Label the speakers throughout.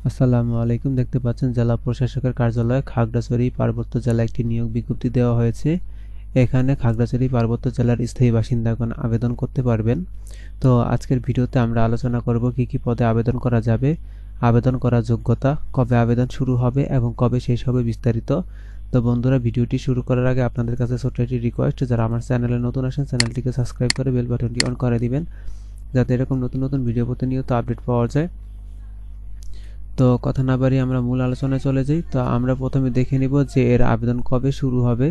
Speaker 1: আসসালামু আলাইকুম। দেখতে পাচ্ছেন জেলা প্রশাসকের কার্যালয় খাগড়াছড়ি পার্বত্য জেলা একটি নিয়োগ বিজ্ঞপ্তি দেওয়া হয়েছে। এখানে খাগড়াছড়ি পার্বত্য জেলার স্থায়ী বাসিন্দাগণ আবেদন করতে পারবেন। তো আজকের ভিডিওতে আমরা আলোচনা করব কি কি পদে আবেদন করা যাবে, আবেদন করার যোগ্যতা, কবে আবেদন শুরু হবে এবং কবে শেষ হবে বিস্তারিত। তো বন্ধুরা, ভিডিওটি শুরু করার আগে আপনাদের কাছে ছোট্ট একটি রিকোয়েস্ট, যারা আমার চ্যানেলে নতুন আসেন চ্যানেলটিকে সাবস্ক্রাইব করে বেল বাটনটি অন করে দিবেন, যাতে এরকম নতুন নতুন ভিডিও প্রতিনিয়ত আপডেট পাওয়া যায়। তো কথা না বাড়িয়ে আমরা মূল আলোচনায় চলে যাই। তো আমরা প্রথমে দেখে নিব যে এর আবেদন কবে শুরু হবে।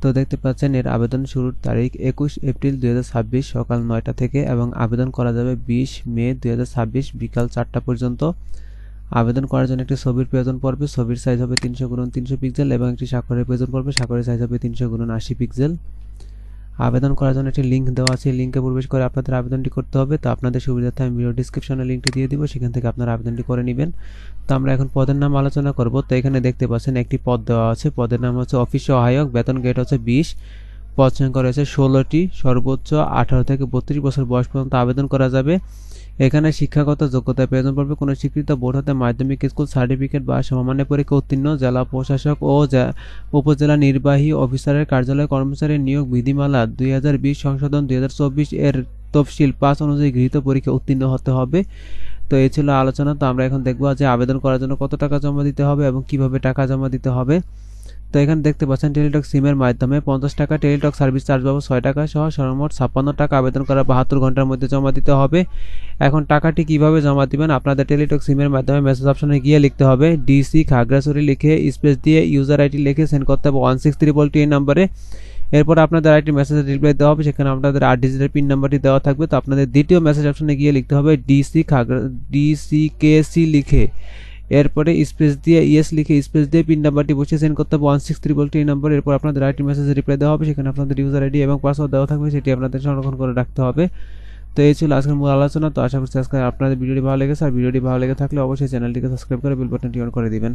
Speaker 1: তো দেখতে পাচ্ছেন এর আবেদন শুরুর তারিখ 21 এপ্রিল 2026 সকাল 9টা থেকে এবং আবেদন করা যাবে 20 মে 2026 বিকাল 4টা পর্যন্ত। আবেদন করার জন্য একটি ছবির প্রয়োজন পড়বে। ছবির সাইজ হবে 300x300 পিক্সেল এবং একটি স্বাক্ষরের প্রয়োজন পড়বে। স্বাক্ষরের সাইজ হবে 300x80 পিক্সেল। আবেদন করার জন্য একটি লিঙ্ক দেওয়া আছে, লিঙ্কে প্রবেশ করে আপনাদের আবেদনটি করতে হবে। তো আপনাদের সুবিধার্থে আমি ভিডিও ডিসক্রিপশনে লিঙ্কটি দিয়ে দিব, সেখান থেকে আপনারা আবেদনটি করে নেবেন। তো আমরা এখন পদের নাম আলোচনা করব। তো এখানে দেখতে পাচ্ছেন একটি পদ দেওয়া আছে, পদের নাম হচ্ছে অফিস সহায়ক, বেতন গ্রেড হচ্ছে 20, পদ সংখ্যা রয়েছে 16টি, সর্বোচ্চ 18 থেকে 32 বছর বয়স পর্যন্ত আবেদন করা যাবে। এখানে শিক্ষাগত যোগ্যতার প্রয়োজন পড়বে কোনো স্বীকৃত বোর্ড হতে মাধ্যমিক স্কুল সার্টিফিকেট বা সমমানের পরীক্ষা উত্তীর্ণ, জেলা প্রশাসক ও উপজেলা নির্বাহী অফিসারের কার্যালয় কর্মচারী নিয়োগ বিধিমালা 2020 সংশোধন 2024 এর তফসিল 5 অনুযায়ী গৃহীত পরীক্ষা উত্তীর্ণ হতে হবে। তো এই ছিল আলোচনা। তো আমরা এখন দেখব যে আবেদন করার জন্য কত টাকা জমা দিতে হবে এবং কিভাবে টাকা জমা দিতে হবে। তো এখানে দেখতে পাচ্ছেন টেলিটক সিমের মাধ্যমে 50 টাকা, টেলিটক সার্ভিস চার্জ পাবো 6 টাকা সহ সর্বমোট 56 টাকা আবেদন করার 72 ঘন্টার মধ্যে জমা দিতে হবে। এখন টাকাটি কিভাবে জমা দিবেন, আপনাদের টেলিটক সিমের মাধ্যমে মেসেজ অপশনে গিয়ে লিখতে হবে ডিসি খাগড়াছড়ি লিখে স্পেস দিয়ে ইউজার আইডি লিখে সেন্ড করতে হবে 16322 এই নম্বরে। এরপর আপনাদের আইডি মেসেজে রিপ্লাই দেওয়া হবে, সেখানে আপনাদের 8 ডিজিটের পিন নাম্বারটি দেওয়া থাকবে। তো আপনাদের দ্বিতীয় মেসেজ অপশনে গিয়ে লিখতে হবে ডিসিকেসি লিখে এরপরে স্পেস দিয়ে ইএস লিখে স্পেস দিয়ে পিন নাম্বারটি বসিয়ে সেন্ড করতে হবে 16322 এই নম্বরে। এরপর আপনাদের আইডি মেসেজে রিপ্লাই দেওয়া হবে, সেখানে আপনাদের ইউজার আইডি এবং পাসওয়ার্ড দেওয়া থাকবে, সেটি আপনাদের সংরক্ষণ করে রাখতে হবে। তো এই ছিল আজকের মূল আলোচনা। তো আশা করছি আজকে আপনাদের ভিডিওটি ভালো লেগেছে, আর ভিডিওটি ভালো লেগে থাকলে অবশ্যই চ্যানেলটিকে সাবস্ক্রাইব করে বেল বাটনটি অন করে দিবেন।